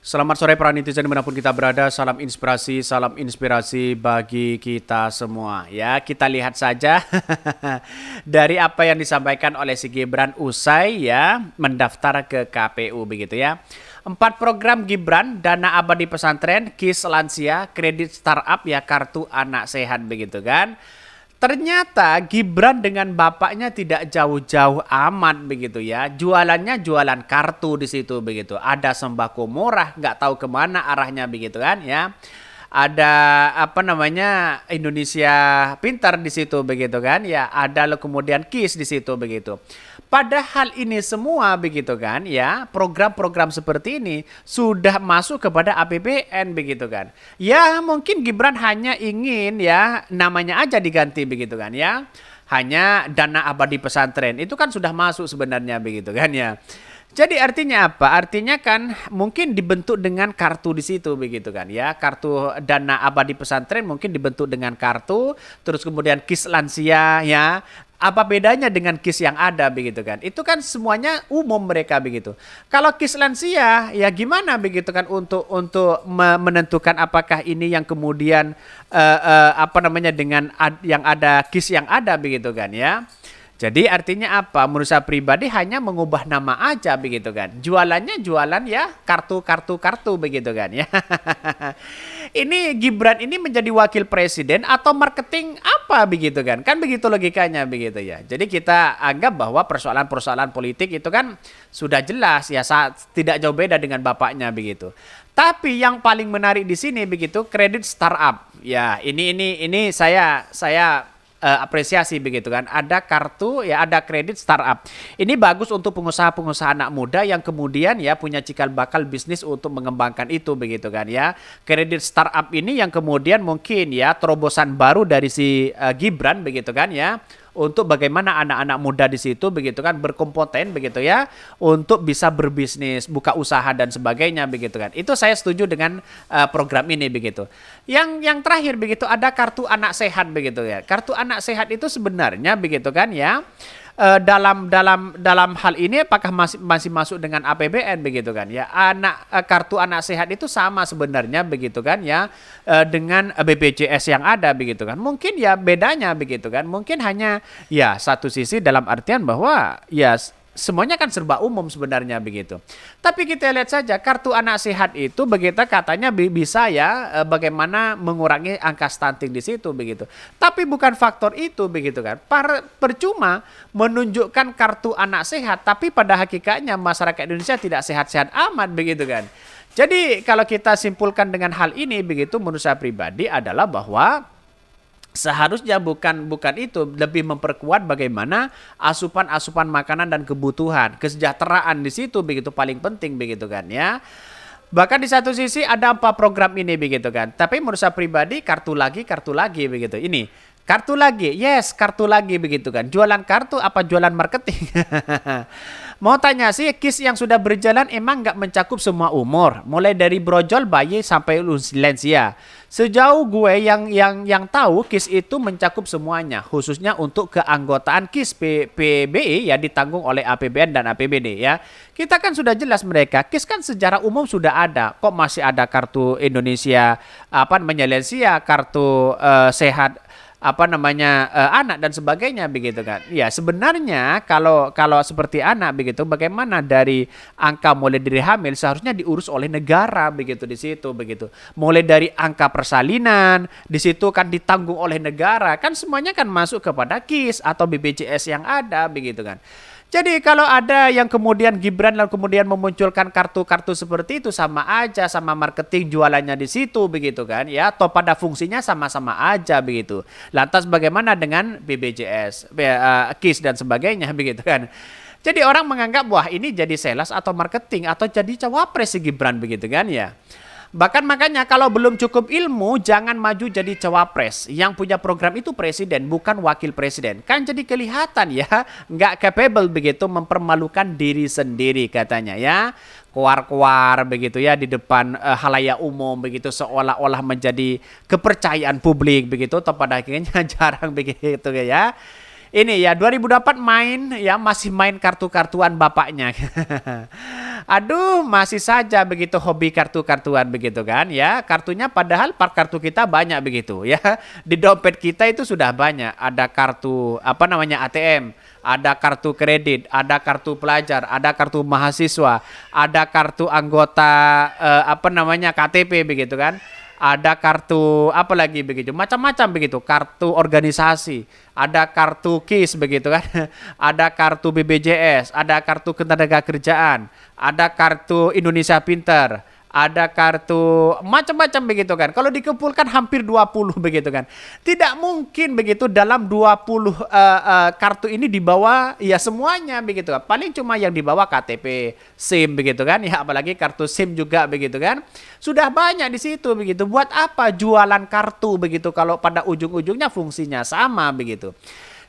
Selamat sore para netizen dimanapun kita berada, salam inspirasi bagi kita semua. Ya, kita lihat saja dari apa yang disampaikan oleh si Gibran usai ya mendaftar ke KPU begitu ya. 4 program Gibran, dana abadi pesantren, KIS lansia, kredit startup ya kartu anak sehat begitu kan. Ternyata Gibran dengan bapaknya tidak jauh-jauh amat begitu ya. Jualannya jualan kartu di situ begitu. Ada sembako murah, nggak tahu kemana arahnya begitu kan ya. Ada apa namanya Indonesia Pintar di situ begitu kan ya. Ada lo kemudian KIS di situ begitu. Padahal ini semua begitu kan ya, program-program seperti ini sudah masuk kepada APBN begitu kan. Ya mungkin Gibran hanya ingin ya namanya aja diganti begitu kan ya. Hanya dana abadi pesantren itu kan sudah masuk sebenarnya begitu kan ya. Jadi artinya apa? Artinya kan mungkin dibentuk dengan kartu di situ begitu kan ya. Kartu dana abadi pesantren mungkin dibentuk dengan kartu, terus kemudian KIS lansia ya. Apa bedanya dengan KIS yang ada begitu kan? Itu kan semuanya umum mereka begitu. Kalau KIS lansia ya gimana begitu kan untuk menentukan apakah ini yang kemudian apa namanya dengan yang ada KIS yang ada begitu kan ya. Jadi artinya apa? Menurut saya pribadi hanya mengubah nama aja begitu kan. Jualannya jualan ya kartu begitu kan ya. Ini Gibran ini menjadi wakil presiden atau marketing apa begitu kan? Kan begitu logikanya begitu ya. Jadi kita anggap bahwa persoalan-persoalan politik itu kan sudah jelas ya tidak jauh beda dengan bapaknya begitu. Tapi yang paling menarik di sini begitu kredit startup. Ya, ini saya apresiasi begitu kan. Ada kartu ya, ada kredit startup. Ini bagus untuk pengusaha-pengusaha anak muda yang kemudian ya punya cikal bakal bisnis untuk mengembangkan itu begitu kan ya. Kredit startup ini yang kemudian mungkin ya terobosan baru dari si Gibran begitu kan ya. Untuk bagaimana anak-anak muda di situ begitu kan berkompeten begitu ya untuk bisa berbisnis, buka usaha dan sebagainya begitu kan. Itu saya setuju dengan program ini begitu. Yang terakhir begitu ada kartu anak sehat begitu ya. Kartu anak sehat itu sebenarnya begitu kan ya. Dalam hal ini apakah masih masuk dengan APBN begitu kan ya. Kartu anak sehat itu sama sebenarnya begitu kan ya dengan BPJS yang ada begitu kan. Mungkin ya bedanya begitu kan. Mungkin hanya ya satu sisi dalam artian bahwa ya semuanya kan serba umum sebenarnya begitu. Tapi kita lihat saja kartu anak sehat itu begitu katanya bisa ya bagaimana mengurangi angka stunting di situ begitu. Tapi bukan faktor itu begitu kan. Percuma menunjukkan kartu anak sehat tapi pada hakikatnya masyarakat Indonesia tidak sehat-sehat amat begitu kan. Jadi kalau kita simpulkan dengan hal ini begitu menurut saya pribadi adalah bahwa seharusnya bukan itu, lebih memperkuat bagaimana asupan makanan dan kebutuhan, kesejahteraan di situ begitu paling penting begitu kan ya. Bahkan di satu sisi ada 4 program ini begitu kan. Tapi menurut saya pribadi kartu lagi begitu. Ini kartu lagi, yes kartu lagi begitu kan. Jualan kartu apa jualan marketing? Mau tanya sih, KIS yang sudah berjalan emang nggak mencakup semua umur, mulai dari brojol, bayi sampai lansia. Sejauh gue yang tahu KIS itu mencakup semuanya, khususnya untuk keanggotaan KIS PBI ya ditanggung oleh APBN dan APBD ya. Kita kan sudah jelas mereka KIS kan secara umum sudah ada, kok masih ada kartu Indonesia apa namanya lansia, kartu sehat apa namanya anak dan sebagainya begitu kan. Ya sebenarnya kalau seperti anak begitu bagaimana dari angka mulai dari hamil seharusnya diurus oleh negara begitu di situ begitu. Mulai dari angka persalinan di situ kan ditanggung oleh negara kan semuanya kan masuk kepada KIS atau BPJS yang ada begitu kan. Jadi kalau ada yang kemudian Gibran lalu kemudian memunculkan kartu-kartu seperti itu sama aja sama marketing jualannya di situ begitu kan ya atau pada fungsinya sama-sama aja begitu. Lantas bagaimana dengan BPJS, KIS dan sebagainya begitu kan. Jadi orang menganggap wah ini jadi sales atau marketing atau jadi cawapres si Gibran begitu kan ya. Bahkan makanya kalau belum cukup ilmu jangan maju jadi cawapres. Yang punya program itu presiden bukan wakil presiden. Kan jadi kelihatan ya nggak capable begitu mempermalukan diri sendiri katanya ya. Keluar begitu ya di depan halayak umum begitu seolah-olah menjadi kepercayaan publik begitu atau pada akhirnya jarang begitu ya. Ini ya 2004 main ya masih main kartu-kartuan bapaknya. Aduh, masih saja begitu hobi kartu-kartuan begitu kan ya. Kartunya padahal part kartu kita banyak begitu ya. Di dompet kita itu sudah banyak. Ada kartu apa namanya ATM, ada kartu kredit, ada kartu pelajar, ada kartu mahasiswa, ada kartu anggota apa namanya KTP begitu kan. Ada kartu apa lagi begitu, macam-macam begitu, kartu organisasi, ada kartu KIS begitu kan, ada kartu BPJS, ada kartu ketenagakerjaan, ada kartu Indonesia Pintar, ada kartu macam-macam begitu kan. Kalau dikumpulkan hampir 20 begitu kan. Tidak mungkin begitu dalam 20 kartu ini dibawa ya semuanya begitu kan. Paling cuma yang dibawa KTP, SIM begitu kan. Ya apalagi kartu SIM juga begitu kan. Sudah banyak di situ begitu. Buat apa jualan kartu begitu kalau pada ujung-ujungnya fungsinya sama begitu.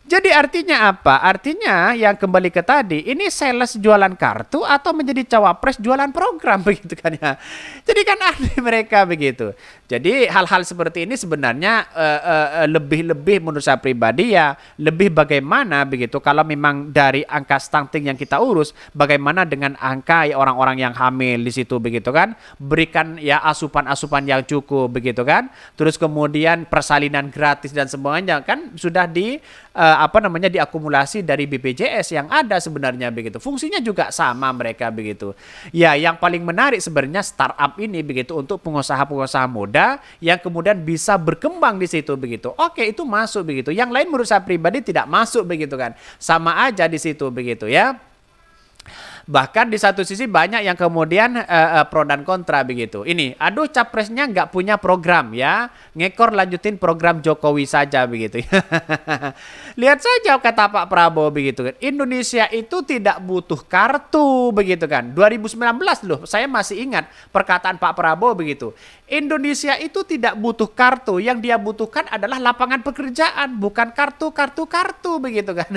Jadi artinya apa? Artinya yang kembali ke tadi, ini sales jualan kartu atau menjadi cawapres jualan program begitu kan ya. Jadi kan aneh mereka begitu. Jadi hal-hal seperti ini sebenarnya lebih-lebih menurut saya pribadi ya, lebih bagaimana begitu kalau memang dari angka stunting yang kita urus, bagaimana dengan angka ya orang-orang yang hamil di situ begitu kan. Berikan ya asupan-asupan yang cukup begitu kan. Terus kemudian persalinan gratis dan semuanya kan sudah apa namanya diakumulasi dari BPJS yang ada sebenarnya begitu. Fungsinya juga sama mereka begitu. Ya, yang paling menarik sebenarnya startup ini begitu untuk pengusaha-pengusaha muda yang kemudian bisa berkembang di situ begitu. Oke, itu masuk begitu. Yang lain menurut saya pribadi tidak masuk begitu kan. Sama aja di situ begitu ya. Bahkan di satu sisi banyak yang kemudian pro dan kontra begitu. Ini, aduh capresnya nggak punya program ya. Ngekor lanjutin program Jokowi saja begitu. Lihat saja kata Pak Prabowo begitu kan. Indonesia itu tidak butuh kartu begitu kan. 2019 loh, saya masih ingat perkataan Pak Prabowo begitu. Indonesia itu tidak butuh kartu, yang dia butuhkan adalah lapangan pekerjaan, bukan kartu begitu kan.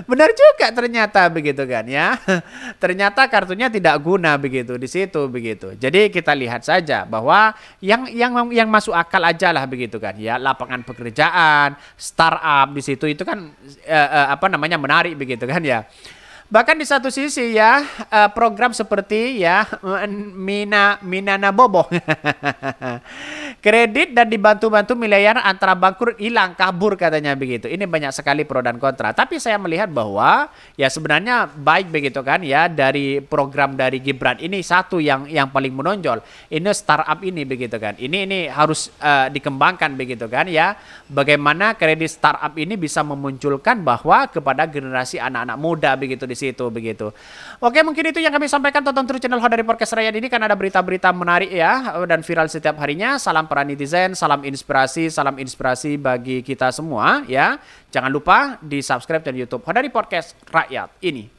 Benar juga ternyata begitu kan ya. Ternyata kartunya tidak guna begitu di situ begitu. Jadi kita lihat saja bahwa yang masuk akal aja lah begitu kan ya, lapangan pekerjaan, startup di situ itu kan apa namanya menarik begitu kan ya. Bahkan di satu sisi ya program seperti ya Minana Bobo kredit dan dibantu-bantu miliaran antara bangkrut hilang kabur katanya begitu. Ini banyak sekali pro dan kontra. Tapi saya melihat bahwa ya sebenarnya baik begitu kan ya dari program dari Gibran ini satu yang paling menonjol. Ini startup ini begitu kan. Ini harus dikembangkan begitu kan ya. Bagaimana kredit startup ini bisa memunculkan bahwa kepada generasi anak-anak muda begitu di situ begitu. Oke, mungkin itu yang kami sampaikan. Tonton terus channel Hodari Podcast Rakyat ini karena ada berita-berita menarik ya dan viral setiap harinya. Salam para netizen, salam inspirasi bagi kita semua ya. Jangan lupa di subscribe channel YouTube Hodari Podcast Rakyat ini.